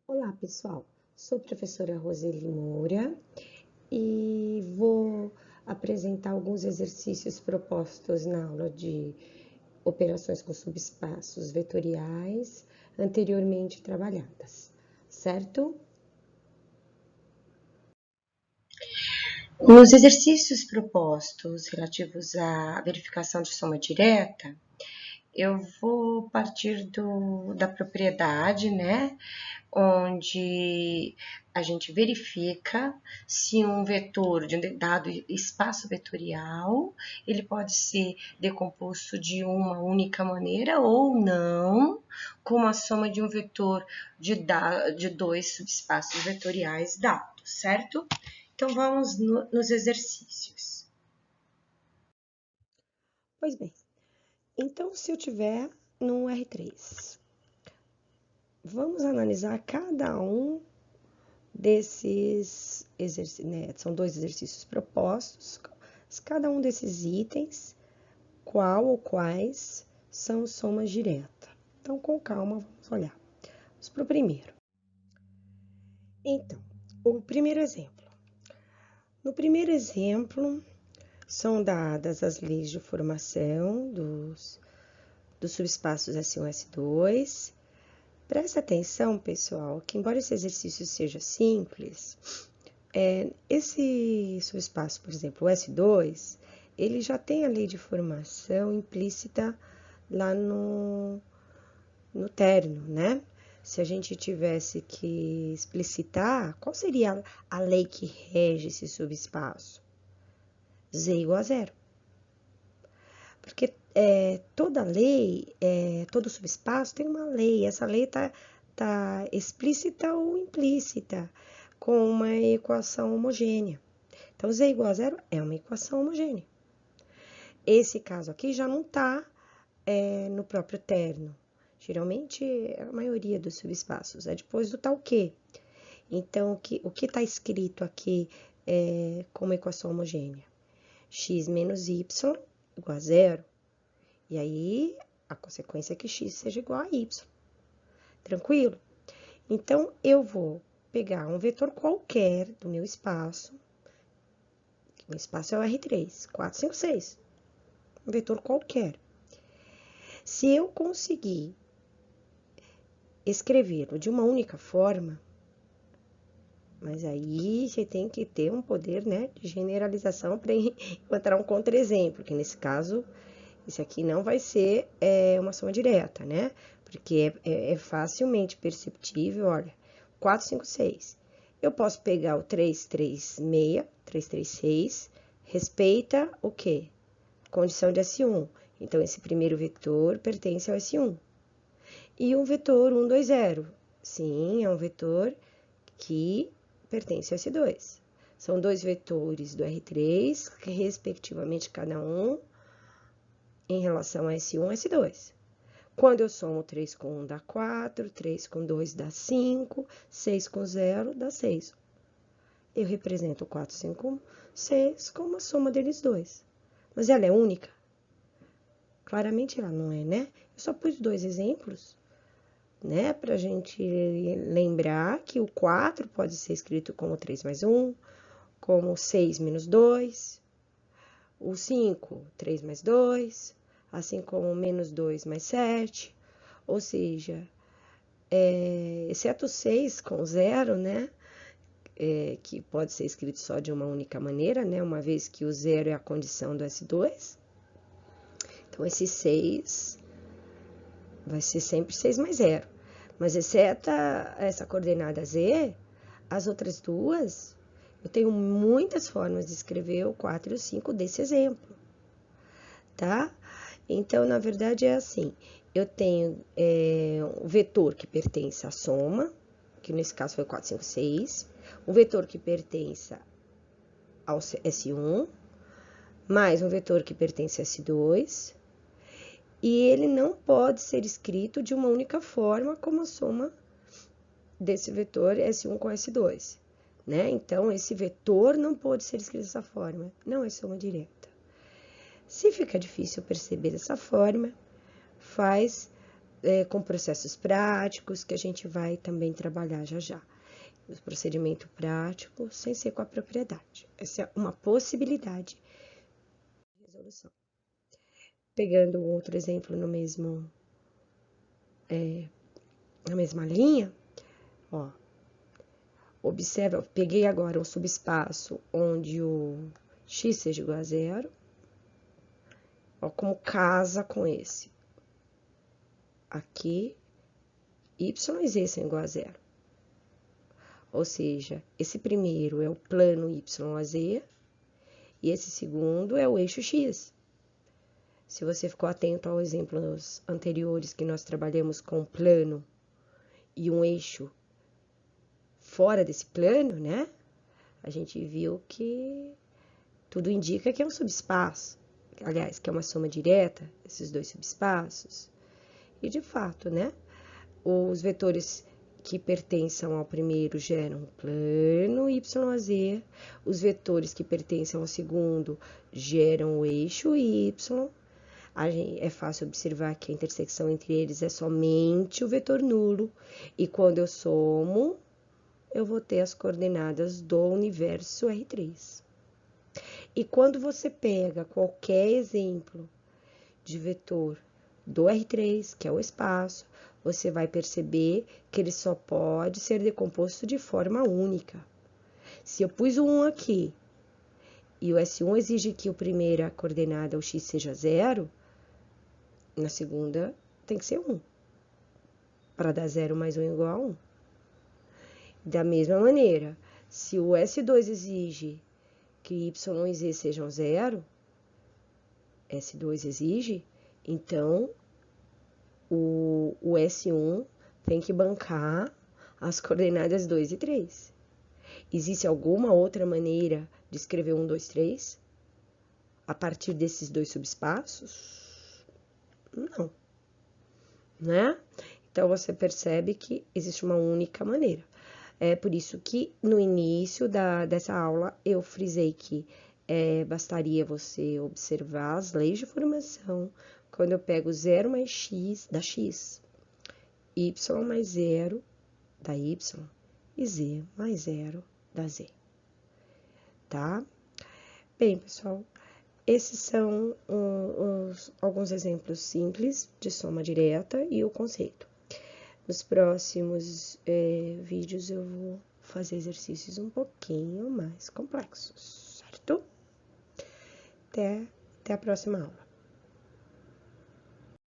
Olá, pessoal. Sou professora Roseli Moura e vou apresentar alguns exercícios propostos na aula de operações com subespaços vetoriais anteriormente trabalhadas, certo? Nos exercícios propostos relativos à verificação de soma direta, eu vou partir da propriedade, né? Onde a gente verifica se um vetor de um dado espaço vetorial, ele pode ser decomposto de uma única maneira ou não, como a soma de um vetor de dois subespaços vetoriais dados, certo? Então, vamos nos exercícios. Pois bem, então se eu tiver no R3, vamos analisar cada um desses exercícios, né? São dois exercícios propostos, cada um desses itens, qual ou quais são somas direta. Então, com calma, vamos olhar. Vamos para o primeiro. Então, o primeiro exemplo. No primeiro exemplo, são dadas as leis de formação dos subespaços S1 e S2. Presta atenção, pessoal, que embora esse exercício seja simples, esse subespaço, por exemplo, o S2, ele já tem a lei de formação implícita lá no término, né? Se a gente tivesse que explicitar, qual seria a lei que rege esse subespaço? Z igual a zero. Porque toda lei, todo subespaço tem uma lei. Essa lei tá explícita ou implícita, com uma equação homogênea. Então, Z igual a zero é uma equação homogênea. Esse caso aqui já não está no próprio terno. Geralmente, a maioria dos subespaços é depois do tal que. Então, o que está escrito aqui como equação homogênea? X menos y igual a zero. E aí, a consequência é que x seja igual a y. Tranquilo? Então, eu vou pegar um vetor qualquer do meu espaço. O espaço é o R3, 4, 5, 6. Um vetor qualquer. Se eu conseguir escrevê-lo de uma única forma, mas aí você tem que ter um poder, né, de generalização para encontrar um contra-exemplo, que nesse caso, esse aqui não vai ser uma soma direta, né? Porque é facilmente perceptível, olha, 4, 5, 6. Eu posso pegar o 336, respeita o quê? Condição de S1. Então, esse primeiro vetor pertence ao S1. E um vetor 1, 2, 0. Sim, é um vetor que pertence ao S2. São dois vetores do R3, que respectivamente cada um em relação a S1 e S2. Quando eu somo 3 com 1 dá 4, 3 com 2 dá 5, 6 com 0 dá 6. Eu represento 4, 5, 6 como a soma deles dois. Mas ela é única? Claramente ela não é, né? Eu só pus dois exemplos, né? Pra gente lembrar que o 4 pode ser escrito como 3 mais 1, como 6 menos 2, o 5, 3 mais 2, assim como menos 2 mais 7, ou seja, exceto 6 com 0, né? Que pode ser escrito só de uma única maneira, né? Uma vez que o 0 é a condição do S2. Então, esse 6 vai ser sempre 6 mais 0. Mas exceto essa coordenada Z, as outras duas, eu tenho muitas formas de escrever o 4 e o 5 desse exemplo, tá? Então, na verdade, é assim, eu tenho um vetor que pertence à soma, que nesse caso foi 4, 5, 6, um vetor que pertence ao S1, mais um vetor que pertence a S2, e ele não pode ser escrito de uma única forma como a soma desse vetor S1 com S2, né? Então, esse vetor não pode ser escrito dessa forma, não é soma direta. Se fica difícil perceber dessa forma, faz com processos práticos, que a gente vai também trabalhar já já. O procedimento prático, sem ser com a propriedade. Essa é uma possibilidade de resolução. Pegando outro exemplo no mesmo, na mesma linha, ó, observa, peguei agora um subespaço onde o x seja igual a zero, ó, como casa com esse. Aqui, y e z são igual a zero. Ou seja, esse primeiro é o plano y a z, e esse segundo é o eixo x. Se você ficou atento aos exemplos anteriores que nós trabalhamos com plano e um eixo fora desse plano, né? A gente viu que tudo indica que é um subespaço. Aliás, que é uma soma direta, esses dois subespaços. E, de fato, né? Os vetores que pertencem ao primeiro geram plano y a z. Os vetores que pertencem ao segundo geram o eixo y. É fácil observar que a intersecção entre eles é somente o vetor nulo. E quando eu somo, eu vou ter as coordenadas do universo R3. E quando você pega qualquer exemplo de vetor do R3, que é o espaço, você vai perceber que ele só pode ser decomposto de forma única. Se eu pus o 1 aqui, e o S1 exige que a primeira coordenada, o x, seja 0, na segunda tem que ser 1, para dar 0 mais 1 igual a 1. Da mesma maneira, se o S2 exige que y e z sejam 0, S2 exige, então o S1 tem que bancar as coordenadas 2 e 3. Existe alguma outra maneira de escrever 1, 2, 3? A partir desses dois subespaços? Não. Né? Então, você percebe que existe uma única maneira. É por isso que no início dessa aula eu frisei que bastaria você observar as leis de formação quando eu pego 0 mais x da x, y mais 0 da y e z mais 0 da z. Tá? Bem, pessoal, esses são alguns exemplos simples de soma direta e o conceito. Nos próximos vídeos eu vou fazer exercícios um pouquinho mais complexos, certo? Até a próxima aula.